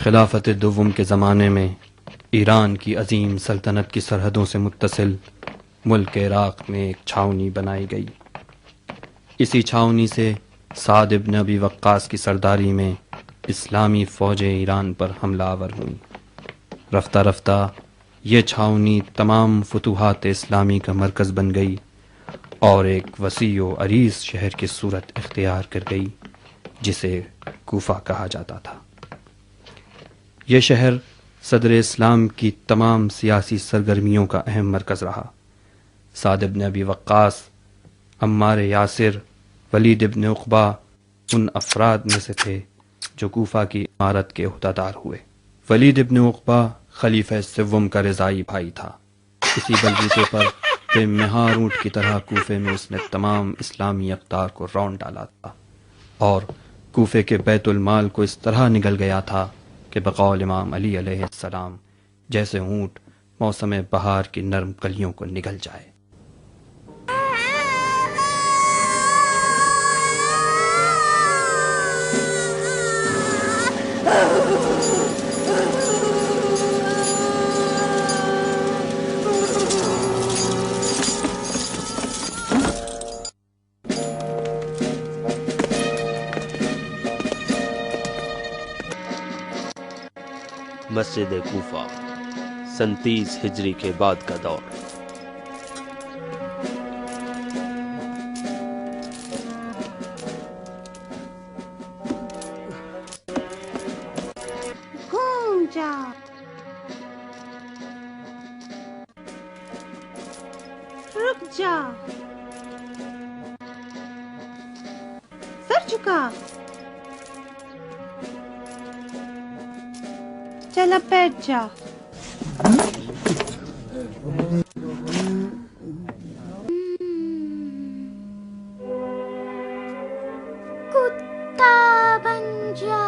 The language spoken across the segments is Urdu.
خلافت دوم کے زمانے میں ایران کی عظیم سلطنت کی سرحدوں سے متصل ملک عراق میں ایک چھاؤنی بنائی گئی۔ اسی چھاؤنی سے سعد ابن ابی وقاص کی سرداری میں اسلامی فوجیں ایران پر حملہ آور ہوئیں۔ رفتہ رفتہ یہ چھاؤنی تمام فتوحات اسلامی کا مرکز بن گئی اور ایک وسیع و عریض شہر کی صورت اختیار کر گئی جسے کوفہ کہا جاتا تھا۔ یہ شہر صدر اسلام کی تمام سیاسی سرگرمیوں کا اہم مرکز رہا۔ سعد ابن ابی وقاص، عمار یاسر، ولید ابن عقبہ ان افراد میں سے تھے جو کوفہ کی امارت کے عہدیدار ہوئے۔ ولید ابن عقبہ خلیفہ سوم کا رضائی بھائی تھا۔ اسی بلبوتے پر بے مہار اونٹ کی طرح کوفے میں اس نے تمام اسلامی اقدار کو رون ڈالا تھا اور کوفے کے بیت المال کو اس طرح نگل گیا تھا کہ بقول امام علی علیہ السلام جیسے اونٹ موسم بہار کی نرم کلیوں کو نگل جائے۔ مسجد کوفہ 37 ہجری کے بعد کا دور۔ گھوم جا، رک جا، سر جھکا، چل اب بیٹھ جا۔ کتا بن جا،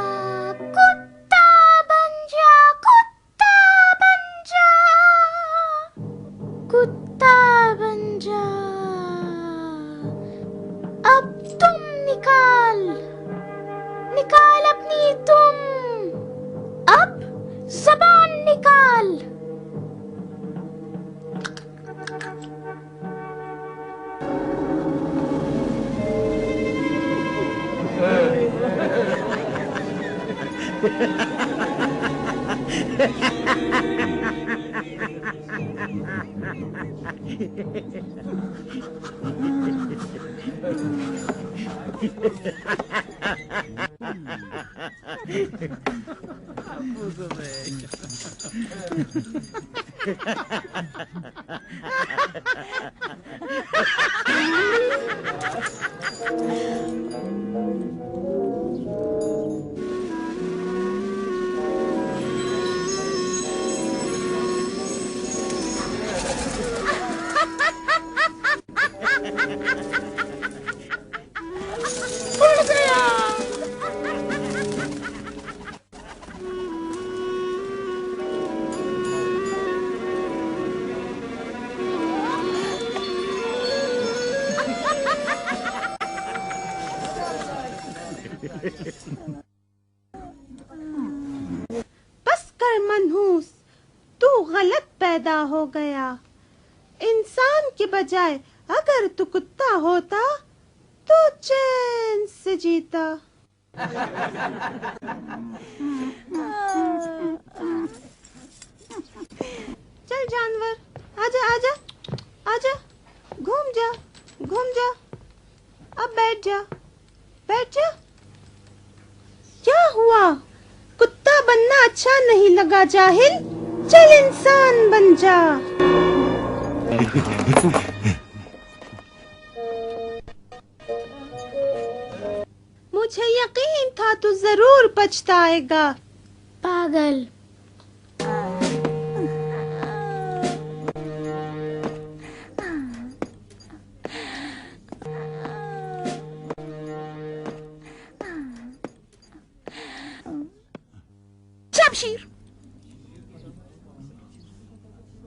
کتا بن جا، کتا بن جا، کتا بن جا۔ اب تم نکال، نکال اپنی تم، اب زبان نکال۔ بس کر منحوس، تو غلط پیدا ہو گیا۔ انسان کے بجائے اگر تو کتا ہوتا تو چین سے جیتا۔ چل جانور، آجا آجا آجا، گھوم جا گھوم جا، اب بیٹھ جا بیٹھ جا۔ کیا ہوا؟ کتا بننا اچھا نہیں لگا جاہل؟ چل انسان بن جا۔ مجھے یقین تھا تو ضرور پچھتائے گا، پاگل۔ شمشیر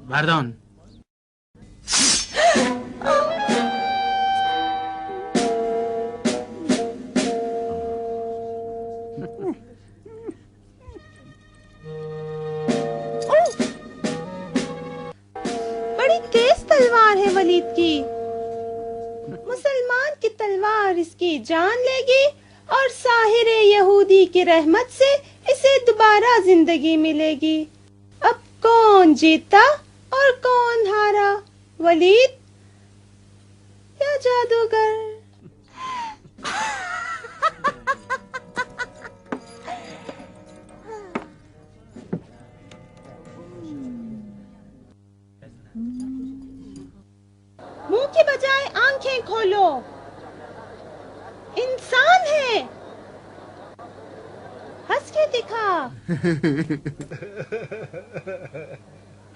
مردان گی، مسلمان کی تلوار اس کی جان لے گی اور ساحر یہودی کی رحمت سے اسے دوبارہ زندگی ملے گی۔ اب کون جیتا اور کون ہارا، ولید یا جادوگر؟ منہ کی بجائے آنکھیں کھولو، انسان ہے، ہنس کے دکھا،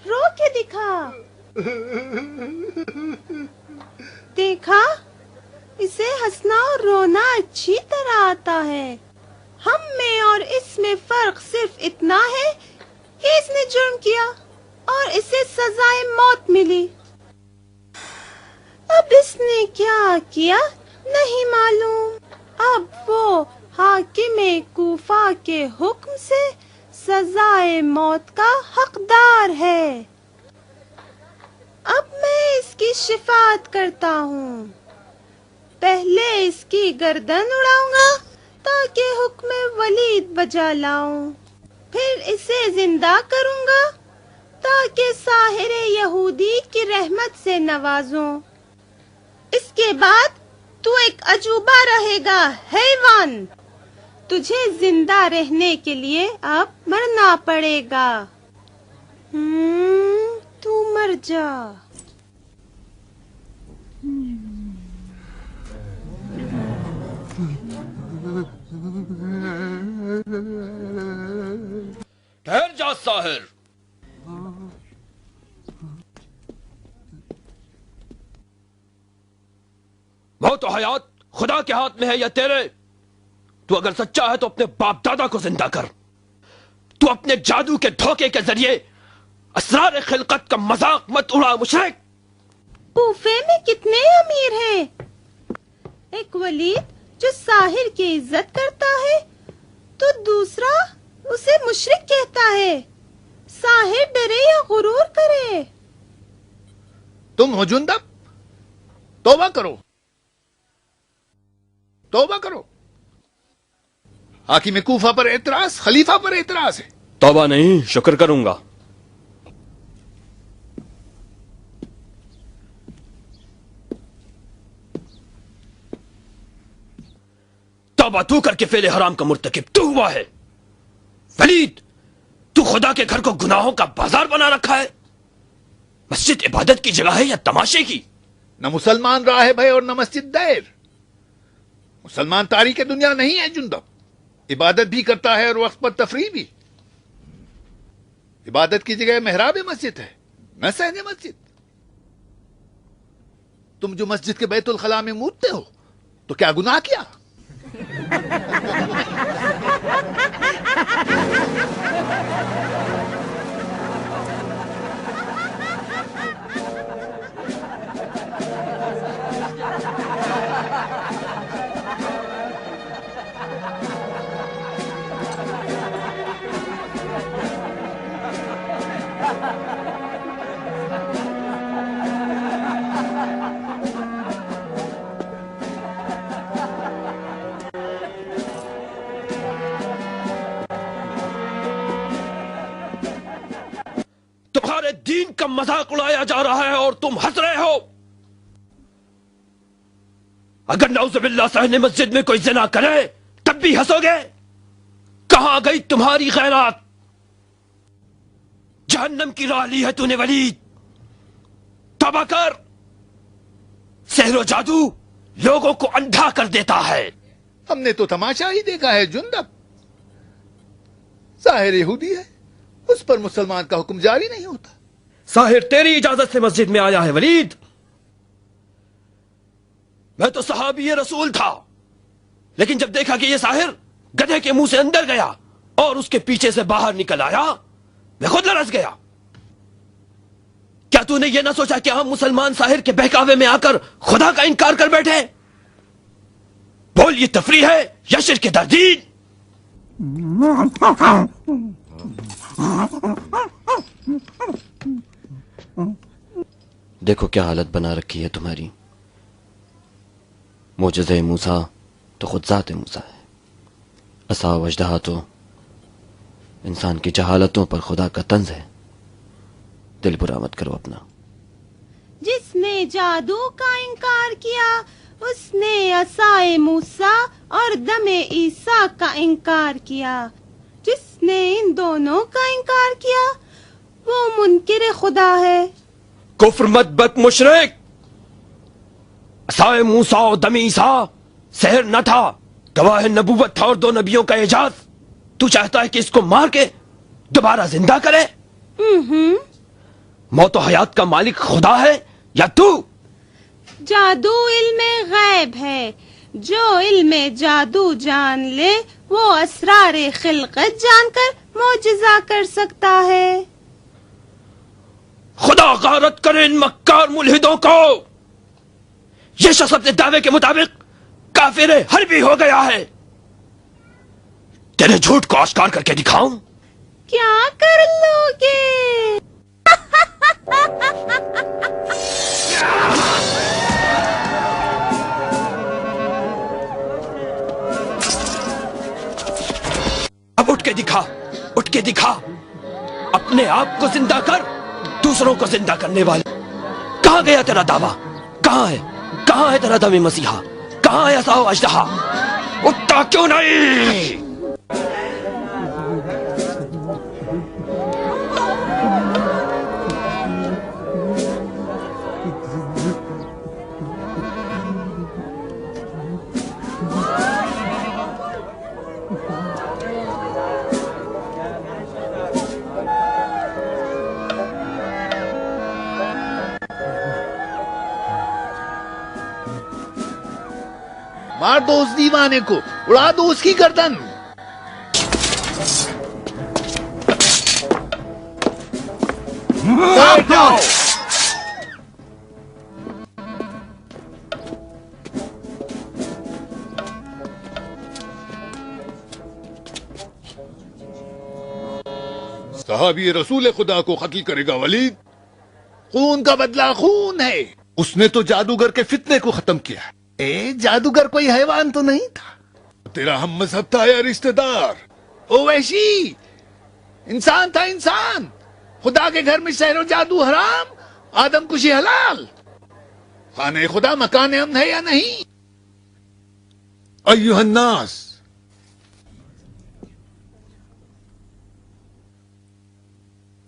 رو کے دکھا، دیکھا اسے ہنسنا اور رونا اچھی طرح آتا ہے۔ ہم میں اور اس میں فرق صرف اتنا ہے کہ اس نے جرم کیا اور اسے سزائے موت ملی۔ اب اس نے کیا کیا نہیں معلوم، اب وہ حاکم کوفہ کے حکم سے سزائے موت کا حقدار ہے۔ اب میں اس کی شفاعت کرتا ہوں، پہلے اس کی گردن اڑاؤں گا تاکہ حکم ولید بجا لاؤں، پھر اسے زندہ کروں گا تاکہ ساحر یہودی کی رحمت سے نوازوں۔ اس کے بعد تو ایک عجوبہ رہے گا حیوان، تجھے زندہ رہنے کے لیے اب مرنا پڑے گا۔ تو مر جا۔ ٹھہر جا ساحر، موت و حیات خدا کے ہاتھ میں ہے یا تیرے؟ تو اگر سچا ہے تو اپنے باپ دادا کو زندہ کر، تو اپنے جادو کے دھوکے کے ذریعے اسرار خلقت کا مذاق مت اڑا مشرک۔ کوفے میں کتنے امیر ہیں، ایک ولید جو ساحر کی عزت کرتا ہے تو دوسرا اسے مشرک کہتا ہے۔ ساحر ڈرے یا غرور کرے؟ تم ہو جندب، توبہ کرو، توبہ کرو۔ حاکم کوفہ پر اعتراض، خلیفہ پر اعتراض ہے۔ توبہ نہیں، شکر کروں گا۔ توبہ تو کر کے فعل حرام کا مرتکب تو ہوا ہے۔ ولید، تو خدا کے گھر کو گناہوں کا بازار بنا رکھا ہے۔ مسجد عبادت کی جگہ ہے یا تماشے کی؟ نہ مسلمان راہب ہے اور نہ مسجد دیر۔ مسلمان تاریخ دنیا نہیں ہے جندب، عبادت بھی کرتا ہے اور وقت پر تفریح بھی۔ عبادت کی جگہ محراب مسجد ہے، نہ صحن مسجد۔ تم جو مسجد کے بیت الخلاء میں مودتے ہو تو کیا گناہ کیا؟ تمہارے دین کا مذاق اڑایا جا رہا ہے اور تم ہنس رہے ہو۔ اگر نعوذ باللہ صحن مسجد میں کوئی زنا کرے تب بھی ہنسو گے؟ کہاں گئی تمہاری غیرت؟ جہنم کی راہ لی ہے تو نے ولید، توبہ کر۔ سحر و جادو لوگوں کو اندھا کر دیتا ہے۔ ہم نے تو تماشا ہی دیکھا ہے جندب۔ ساحر یہودی ہے، اس پر مسلمان کا حکم جاری نہیں ہوتا۔ ساحر تیری اجازت سے مسجد میں آیا ہے ولید؟ میں تو صحابی رسول تھا، لیکن جب دیکھا کہ یہ ساحر گدھے کے منہ سے اندر گیا اور اس کے پیچھے سے باہر نکل آیا، میں خود لرز گیا۔ کیا تو نے یہ نہ سوچا کہ ہم مسلمان ساحر کے بہکاوے میں آ کر خدا کا انکار کر بیٹھے؟ بول، یہ تفریح ہے یا شرک تردید؟ دیکھو کیا حالت بنا رکھی ہے تمہاری. معجزہ موسیٰ تو خود ذات موسیٰ ہے. عصا و اژدہا تو انسان کی جہالتوں پر خدا کا طنز ہے. دل برا مت کرو اپنا. جس نے جادو کا انکار کیا اس نے عصائے موسیٰ اور دم عیسیٰ کا انکار کیا. جس نے ان دونوں کا انکار کیا وہ منکر خدا ہے. کفر مت بد مشرک. عصائے موسیٰ اور دم عیسیٰ سحر نہ تھا، گواہ نبوت تھا اور دو نبیوں کا اعجاز. تو چاہتا ہے کہ اس کو مار کے دوبارہ زندہ کرے؟ موت و حیات کا مالک خدا ہے یا تو؟ جادو علم غیب ہے. جو علم جادو جان لے وہ اسرار خلقت جان کر معجزہ کر سکتا ہے. خدا غارت کرے ان مکار ملحدوں کو. یہ شخص اپنے دعوے کے مطابق کافر حربی ہو گیا ہے. تیرے جھوٹ کو آشکار کر کے دکھاؤں؟ کیا کر لوگے؟ اب اٹھ کے دکھا، اٹھ کے دکھا. اپنے آپ کو زندہ کر، دوسروں کو زندہ کرنے والے. کہاں گیا تیرا دعویٰ؟ کہاں ہے؟ کہاں ہے تیرا دم مسیحا؟ کہاں ہے عصا و اژدہا؟ اٹھتا کیوں نہیں؟ مار دو اس دیوانے کو، اڑا دو اس کی گردن. صحابی رسول خدا کو قتل کرے گا ولید؟ خون کا بدلہ خون ہے. اس نے تو جادوگر کے فتنے کو ختم کیا ہے. جادوگر کوئی حیوان تو نہیں تھا. تیرا ہم مذہب تھا یا رشتہ دار؟ او وحشی، انسان تھا انسان. خدا کے گھر میں سحر و جادو حرام، آدم کشی حلال. خانہ خدا مکان امن ہے یا نہیں؟ ایھا الناس،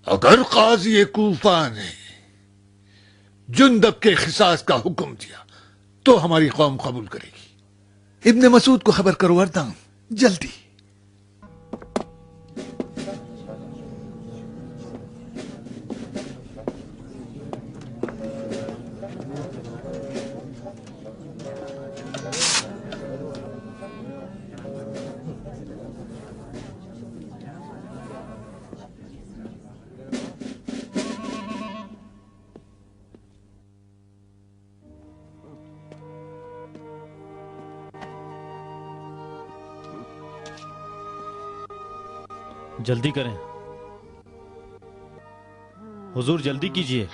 اگر قاضی کوفہ نے جندب کے قصاص کا حکم دیا تو ہماری قوم قبول کرے گی. ابن مسعود کو خبر کرو وردان جلدی. جلدی کریں حضور، جلدی کیجیے.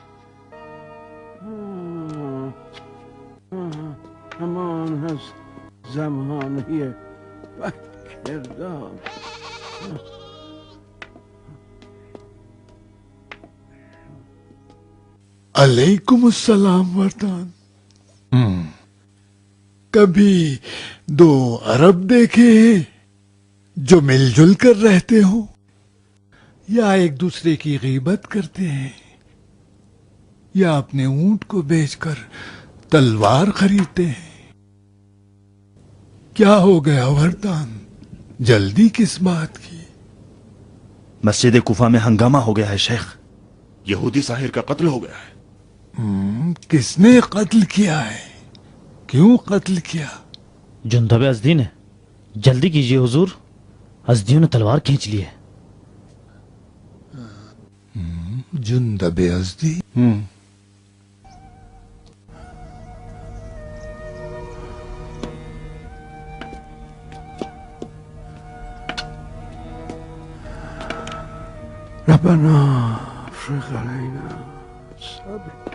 همان از زمانه کردار. علیکم السلام وردان. کبھی دو عرب دیکھے جو مل جل کر رہتے ہو یا ایک دوسرے کی غیبت کرتے ہیں یا اپنے اونٹ کو بیچ کر تلوار خریدتے ہیں؟ کیا ہو گیا وردان؟ جلدی کس بات کی؟ مسجد کوفہ میں ہنگامہ ہو گیا ہے شیخ. یہودی ساحر کا قتل ہو گیا ہے. کس نے قتل کیا ہے؟ کیوں قتل کیا؟ جندب ازدی نے. جلدی کیجیے حضور، ازدیوں نے تلوار کھینچ لی ہے. جندب ازدی؟ ربنا افرغ علينا صبر.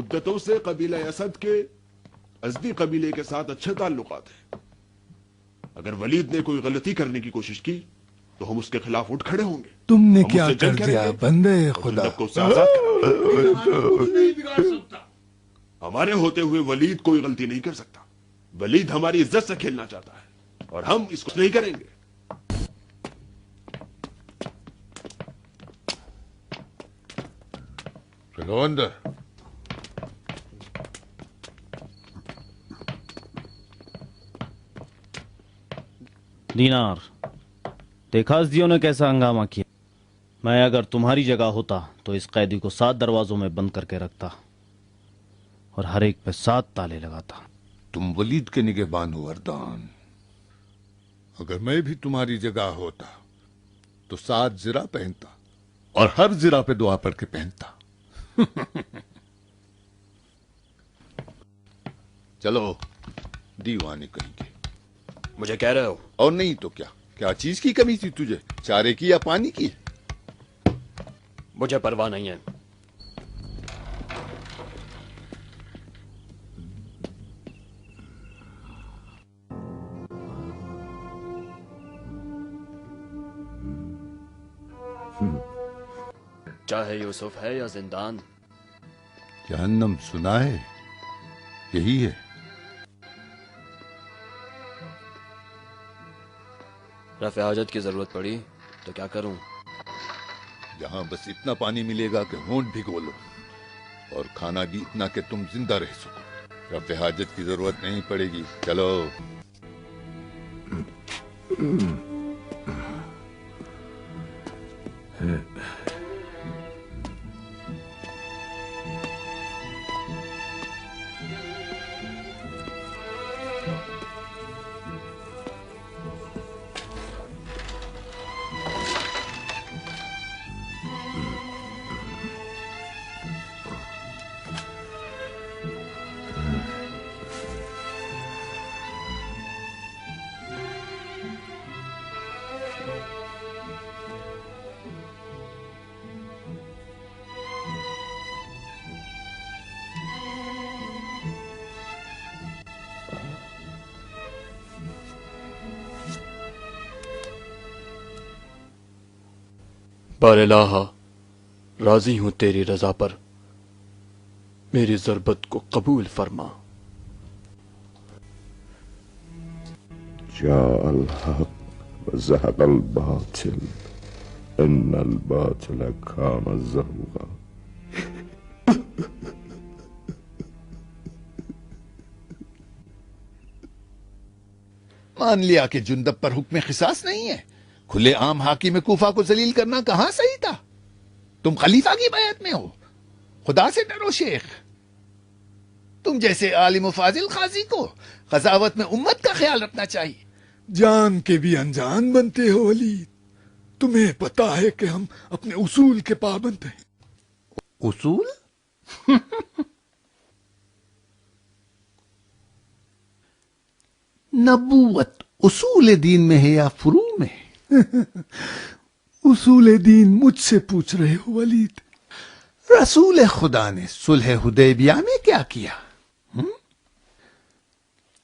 مدتوں سے قبیلہ اسد کے ازدی قبیلے کے ساتھ اچھے تعلقات ہیں. اگر ولید نے کوئی غلطی کرنے کی کوشش کی تو ہم اس کے خلاف اٹھ کھڑے ہوں گے. تم نے ہم کیا اس سے کر جنگ دیا کریں گے بندے اور خدا؟ جندب کو اس سے آزاد کریں گے. ہمارے ہوتے ہوئے ولید کوئی غلطی نہیں کر سکتا. ولید ہماری عزت سے کھیلنا چاہتا ہے اور ہم اس کو نہیں کریں گے. چلو اندر. دینار، دیکھا ازدیوں نے کیسا ہنگامہ کیا. میں اگر تمہاری جگہ ہوتا تو اس قیدی کو 7 دروازوں میں بند کر کے رکھتا اور ہر ایک پہ 7 تالے لگاتا. تم ولید کے نگہبان ہو وردان. اگر میں بھی تمہاری جگہ ہوتا تو 7 زرہ پہنتا اور ہر زرہ پہ دعا پڑھ کے پہنتا. چلو دیوانے کہیں گے. مجھے کہہ رہے ہو؟ اور نہیں تو کیا. کیا چیز کی کمی تھی تجھے؟ چارے کی یا پانی کی؟ مجھے پرواہ نہیں ہے. چاہے یوسف ہے یا زندان. جہنم سنا ہے، یہی ہے. رفع حاجت کی ضرورت پڑی تو کیا کروں؟ جہاں بس اتنا پانی ملے گا کہ ہونٹ بھگو لو، اور کھانا بھی اتنا کہ تم زندہ رہ سکو. رفع حاجت کی ضرورت نہیں پڑے گی. چلو. بار الہ، راضی ہوں تیری رضا پر، میری ضربت کو قبول فرما. جاء الحق وزهق الباطل ان الباطل كان زهوقا. مان لیا کہ جندب پر حکم قصاص نہیں ہے. کھلے عام حاکم کوفہ کو ذلیل کرنا کہاں صحیح تھا؟ تم خلیفہ کی بیعت میں ہو. خدا سے ڈرو شیخ. تم جیسے عالم و فاضل قاضی کو قضاوت میں امت کا خیال رکھنا چاہیے. جان کے بھی انجان بنتے ہو ولید. تمہیں پتا ہے کہ ہم اپنے اصول کے پابند ہیں. اصول؟ نبوت اصول دین میں ہے یا فروع میں؟ اصول دین مجھ سے پوچھ رہے ہو ولید. رسول خدا نے صلح حدیبیہ میں کیا کیا؟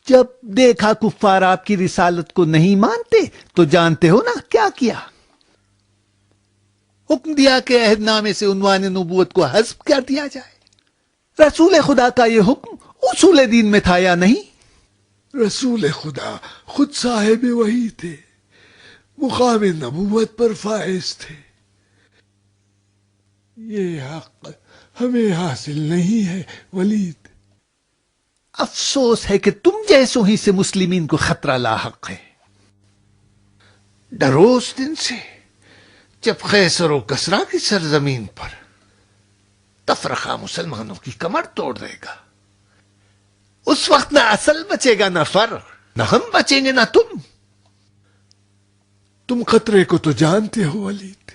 جب دیکھا کفار آپ کی رسالت کو نہیں مانتے تو جانتے ہو نا کیا کیا؟ حکم دیا کہ عہد نامے سے عنوان نبوت کو حذف کر دیا جائے. رسول خدا کا یہ حکم اصول دین میں تھا یا نہیں؟ رسول خدا خود صاحب وحی تھے، مقام نبوت پر فائز تھے. یہ حق ہمیں حاصل نہیں ہے ولید. افسوس ہے کہ تم جیسوں ہی سے مسلمین کو خطرہ لاحق ہے. ڈرو اس دن سے جب قیصر و کسریٰ کی سرزمین پر تفرقہ مسلمانوں کی کمر توڑ دے گا. اس وقت نہ اصل بچے گا نہ فر، نہ ہم بچیں گے نہ تم. تم خطرے کو تو جانتے ہو ولید،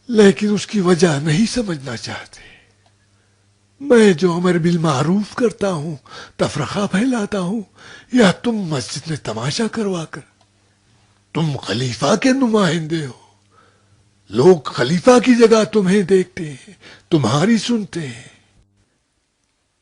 لیکن اس کی وجہ نہیں سمجھنا چاہتے. میں جو امر بالمعروف کرتا ہوں، تفرقہ پھیلاتا ہوں، یا تم مسجد میں تماشا کروا کر. تم خلیفہ کے نمائندے ہو. لوگ خلیفہ کی جگہ تمہیں دیکھتے ہیں، تمہاری سنتے ہیں.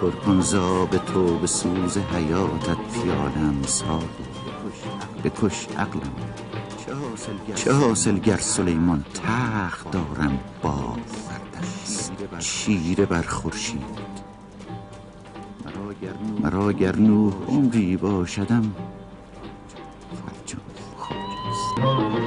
پرکن زاب تو به سوز حیاتت پیالم ساقی بکش عقلم چه حاصل گر سلیمان تخت دارم باز چیره بر خورشید مرا گر نوح عمری باشدم فرجام خواجه‌ست.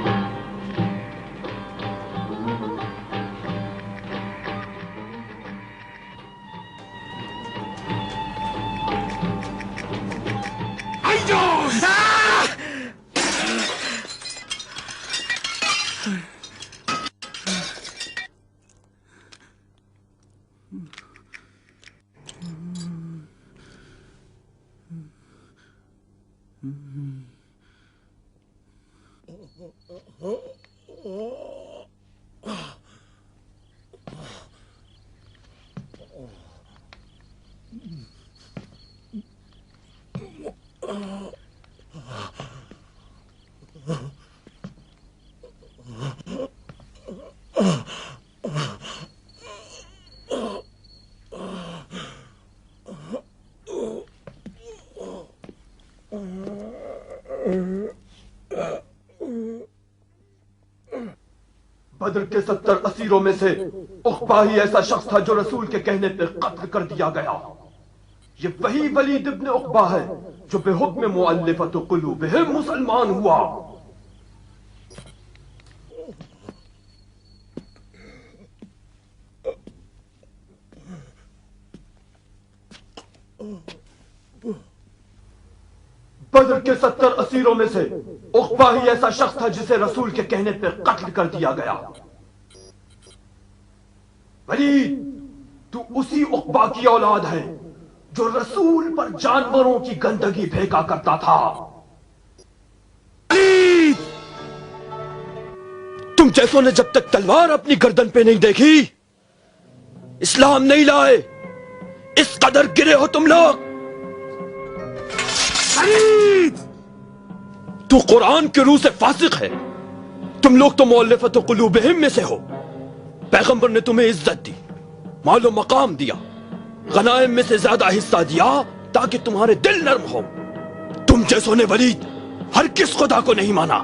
بدر کے 70 اسیروں میں سے عقبہ ہی ایسا شخص تھا جو رسول کے کہنے پہ قتل کر دیا گیا. یہ وہی ولید ابن عقبہ ہے جو بے حکم مؤلفۃ قلوبہم مسلمان ہوا. بدر کے 70 اسیروں میں سے عقبہ ہی ایسا شخص تھا جسے رسول کے کہنے پہ قتل کر دیا گیا. ولید تو اسی عقبہ کی اولاد ہے جو رسول پر جانوروں کی گندگی پھینکا کرتا تھا. ولید تم جیسوں نے جب تک تلوار اپنی گردن پہ نہیں دیکھی اسلام نہیں لائے. اس قدر گرے ہو تم لوگ. تو قرآن کے روح سے فاسق ہے. تم لوگ تو مؤلفۃ قلوبہم میں سے ہو. پیغمبر نے تمہیں عزت دی، مال و مقام دیا، غنائم میں سے زیادہ حصہ دیا تاکہ تمہارے دل نرم ہو. تم جیسوں نے ولید ہرگز خدا کو نہیں مانا،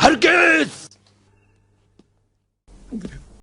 ہرگز.